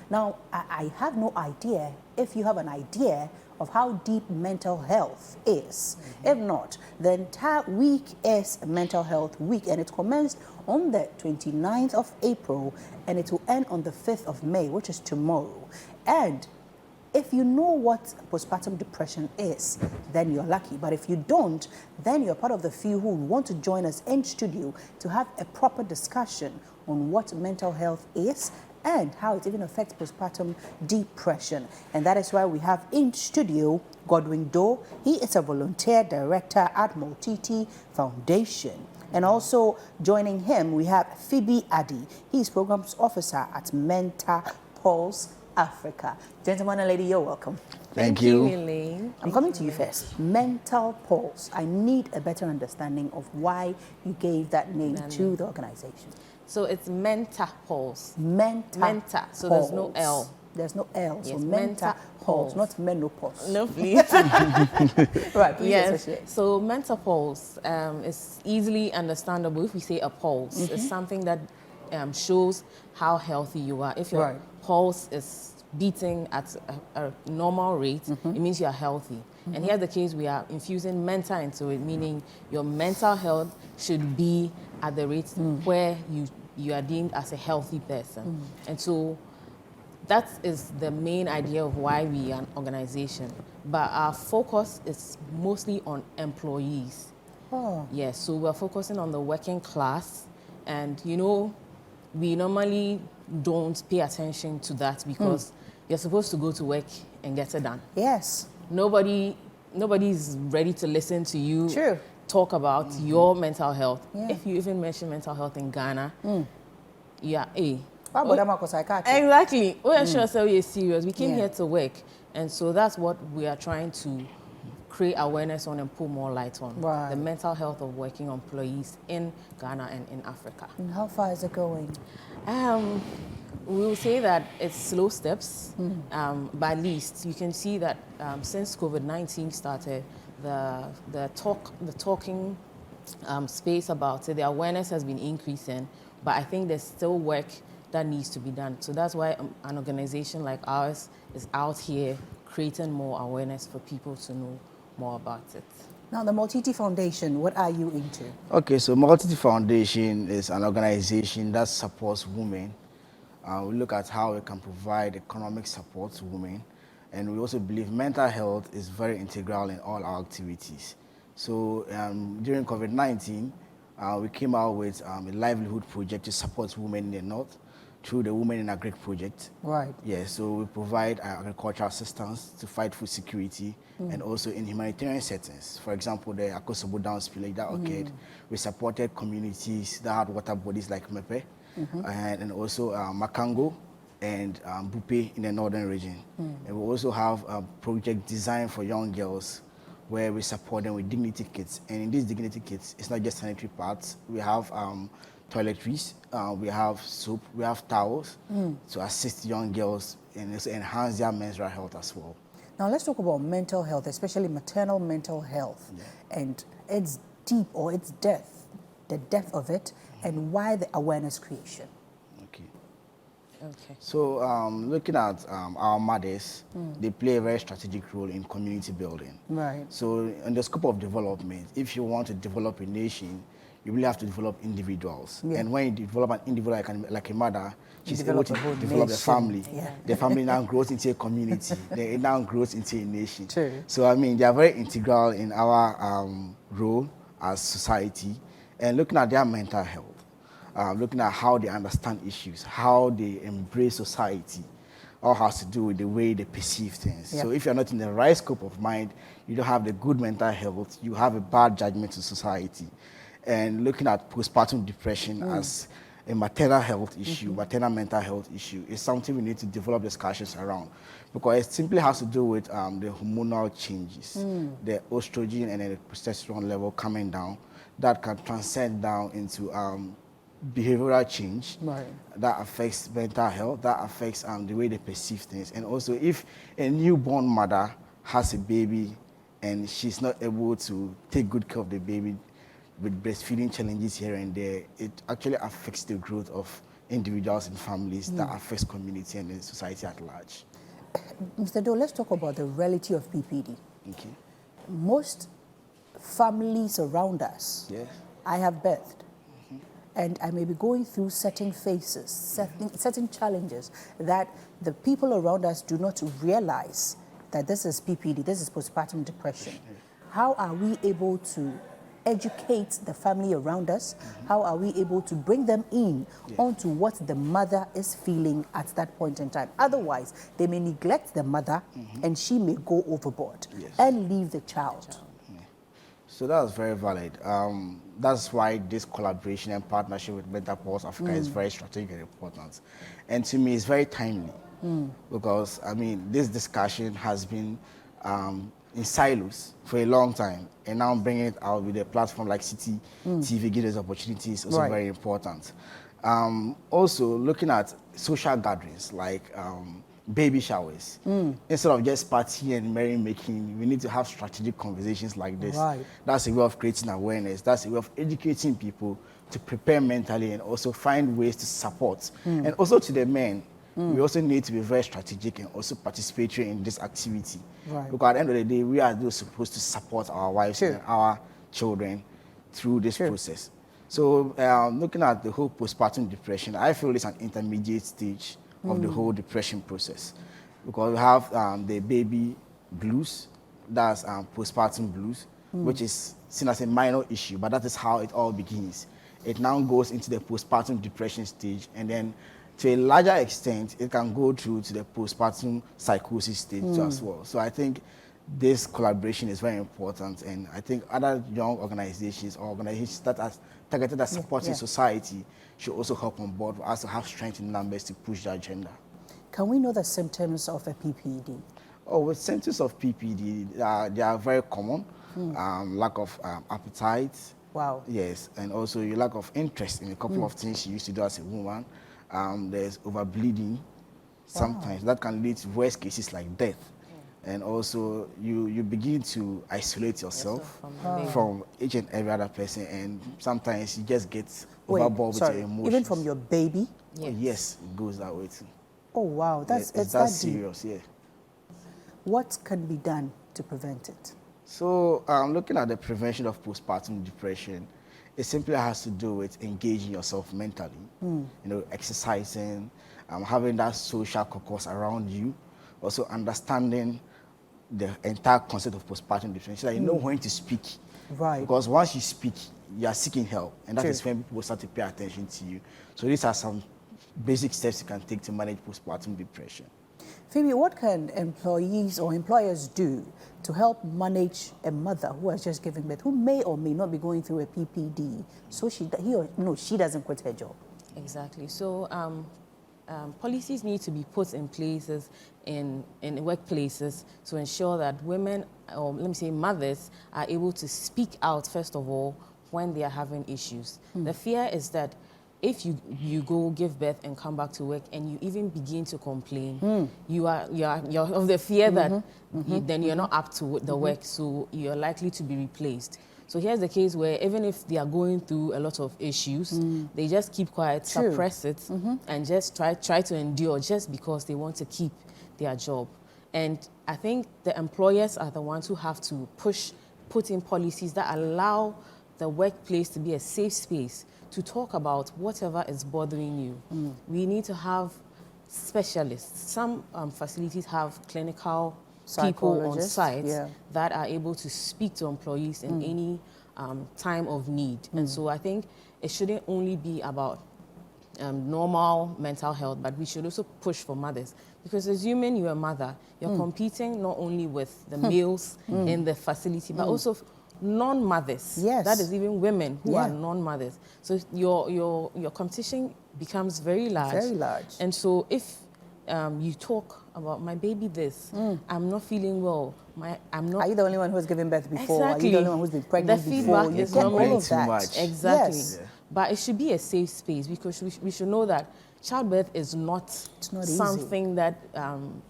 Now, I have no idea if you have an idea of how deep mental health is. If not, the entire week is Mental Health Week, and it commenced on the 29th of April, and it will end on the 5th of May, which is tomorrow. And if you know what postpartum depression is, then you're lucky. But if you don't, then you're part of the few who want to join us in studio to have a proper discussion on what mental health is and how it even affects postpartum depression. And that is why we have in studio Godwin Doe. He is a volunteer director at Citi Foundation. And also joining him, we have Phoebe Addy. He is programs officer at Mental Pulse Africa. Gentleman and lady, you're welcome. Thank you. Elaine. I'm coming to you first. Mental Pulse. I need a better understanding of why you gave that name to the organization. So it's Mental Pulse. Mental. So there's no L. There's no L. Yes, So mental pulse, not menopause. No, please. Right, please Yes. associate. So mental pulse is easily understandable. If we say a pulse, it's something that shows how healthy you are. If your pulse is beating at a normal rate, it means you are healthy. And here's the case, we are infusing mental into it, meaning your mental health should be at the rate where you are deemed as a healthy person. And so that is the main idea of why we are an organization. But our focus is mostly on employees. Oh. Yes, so we're focusing on the working class. And, you know, we normally don't pay attention to that because you're supposed to go to work and get it done. Yes. Nobody is ready to listen to you talk about your mental health. Yeah. If you even mention mental health in Ghana, exactly. We are sure so we're serious. We came here to work, and so that's what we are trying to create awareness on and put more light on. Right. The mental health of working employees in Ghana and in Africa. And how far is it going? We will say that it's slow steps, but at least you can see that since COVID-19 started, the talking space about it, the awareness has been increasing, but I think there's still work that needs to be done. So that's why an organization like ours is out here creating more awareness for people to know more about it. Now, the Citi Foundation, what are you into? Okay, so Citi Foundation is an organization that supports women. We look at how we can provide economic support to women, and we also believe mental health is very integral in all our activities. So during COVID-19, we came out with a livelihood project to support women in the North through the Women in Agric project. Right. Yeah, so we provide agricultural assistance to fight food security and also in humanitarian settings. For example, the Akosobo Dam spillage that occurred, we supported communities that had water bodies like Mepe and also Makango and Bupe in the northern region. And we also have a project designed for young girls where we support them with dignity kits. And in these dignity kits, it's not just sanitary parts. We have toiletries, we have soap, we have towels to assist young girls and also enhance their menstrual health as well. Now, let's talk about mental health, especially maternal mental health, and its deep or its depth, the depth of it, and why the awareness creation. Okay. So looking at our mothers, they play a very strategic role in community building. Right. So in the scope of development, if you want to develop a nation, you really have to develop individuals. Yeah. And when you develop an individual like a mother, she's able develop to a whole develop a nation. family. Yeah. The family now grows into a community. Then it now grows into a nation. True. So I mean, they are very integral in our role as society. And looking at their mental health, looking at how they understand issues, how they embrace society, all has to do with the way they perceive things. Yeah. So if you're not in the right scope of mind, you don't have the good mental health, you have a bad judgment to society. And looking at postpartum depression as a maternal health issue, maternal mental health issue, is something we need to develop discussions around, because it simply has to do with the hormonal changes, the estrogen and the progesterone level coming down, that can transcend down into behavioral change that affects mental health, that affects the way they perceive things. And also, if a newborn mother has a baby and she's not able to take good care of the baby with breastfeeding challenges here and there, it actually affects the growth of individuals and families that affects community and the society at large. Mr. Doe, let's talk about the reality of PPD. Okay. Most families around us, Yes. I have birthed, and I may be going through certain phases, certain challenges that the people around us do not realize that this is PPD, this is postpartum depression. How are we able to educate the family around us? How are we able to bring them in onto what the mother is feeling at that point in time? Otherwise, they may neglect the mother and she may go overboard and leave the child. So that's very valid. That's why this collaboration and partnership with Mental Pulse Africa is very strategic and important. And to me, it's very timely because, I mean, this discussion has been in silos for a long time, and now bringing it out with a platform like Citi TV gives us opportunities is also very important. Also, looking at social gatherings like baby showers. Instead of just partying and merry-making, we need to have strategic conversations like this. That's a way of creating awareness. That's a way of educating people to prepare mentally and also find ways to support. And also to the men, we also need to be very strategic and also participatory in this activity. Because at the end of the day, we are those supposed to support our wives and our children through this process. So looking at the whole postpartum depression, I feel it's an intermediate stage of the whole depression process. Because we have the baby blues, that's postpartum blues, which is seen as a minor issue, but that is how it all begins. It now goes into the postpartum depression stage, and then to a larger extent, it can go through to the postpartum psychosis stage as well. So I think this collaboration is very important, and I think other young organizations or organizations that are targeted at supporting society should also help on board for us to have strength in numbers to push the agenda. Can we know the symptoms of a PPD? Oh, with symptoms of PPD, they are very common. Lack of appetite. Wow. Yes, and also your lack of interest in a couple of things you used to do as a woman. There's overbleeding. Sometimes that can lead to worst cases like death. And also you begin to isolate yourself from each and every other person, and sometimes you just get overboard with your emotions. Even from your baby? Yes, it goes that way too. Oh wow, it's that serious, yeah. What can be done to prevent it? So looking at the prevention of postpartum depression, it simply has to do with engaging yourself mentally, you know, exercising, having that social caucus around you, also understanding the entire concept of postpartum depression, so that you know when to speak. Because once you speak, you are seeking help, and that is when people start to pay attention to you. So these are some basic steps you can take to manage postpartum depression. Phoebe, what can employees or employers do to help manage a mother who has just given birth, who may or may not be going through a PPD, so she doesn't quit her job? Exactly. So policies need to be put in places in workplaces to ensure that women, or let me say mothers, are able to speak out, first of all, when they are having issues. The fear is that if you go give birth and come back to work and you even begin to complain, you're of the fear that then you're not up to the work, so you're likely to be replaced. So here's the case where even if they are going through a lot of issues, they just keep quiet, suppress it, and just try to endure just because they want to keep their job. And I think the employers are the ones who have to put in policies that allow the workplace to be a safe space to talk about whatever is bothering you. We need to have specialists. Some facilities have clinical people on site that are able to speak to employees in any time of need. And so I think it shouldn't only be about normal mental health, but we should also push for mothers. Because assuming you're a mother, you're competing not only with the males in the facility, but also non-mothers. That is even women who are non-mothers. So your competition becomes very large. Very large. And so if you talk about my baby this, I'm not feeling well, I'm not... Are you the only one who's given birth before? Exactly. Are you the only one who's been pregnant the before? feedback is get not all of too that. much. Exactly. But it should be a safe space, because we should know that childbirth is not something easy. that...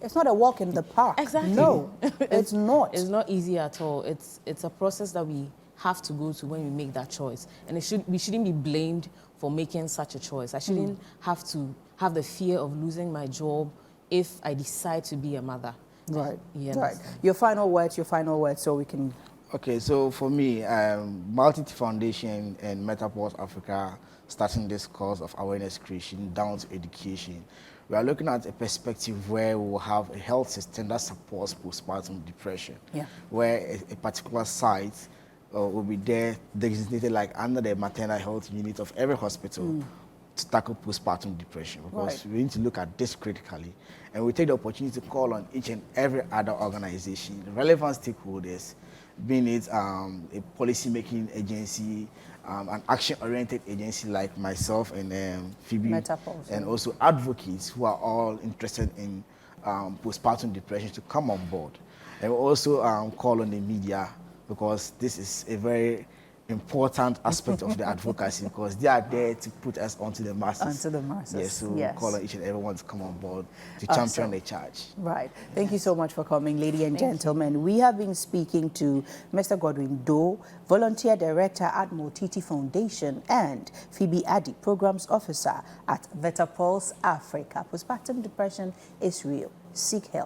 it's not a walk in the park. Exactly. No, it's not. It's not easy at all. It's a process that we have to go to when we make that choice. And we shouldn't be blamed for making such a choice. I shouldn't have to have the fear of losing my job if I decide to be a mother. Right. Yes. Right. Your final words, so we can... Okay, so for me, Multi Foundation and Metapulse Africa starting this course of awareness creation down to education. We are looking at a perspective where we will have a health system that supports postpartum depression, where a particular site will be there designated like under the maternal health unit of every hospital to tackle postpartum depression, because we need to look at this critically. And we take the opportunity to call on each and every other organization, relevant stakeholders, being it a policy-making agency, an action-oriented agency like myself and Phoebe, Metapulse, and also advocates who are all interested in postpartum depression to come on board. And we also call on the media, because this is a very important aspect of the advocacy, because they are there to put us onto the masses. Onto the masses. Yes, so we call on each and everyone to come on board to champion the charge. Right. Thank you so much for coming, ladies and gentlemen. We have been speaking to Mr. Godwin Doe, Volunteer Director at Citi Foundation, and Phoebe Addy, Programs Officer at Metapulse Africa. Postpartum depression is real. Seek help.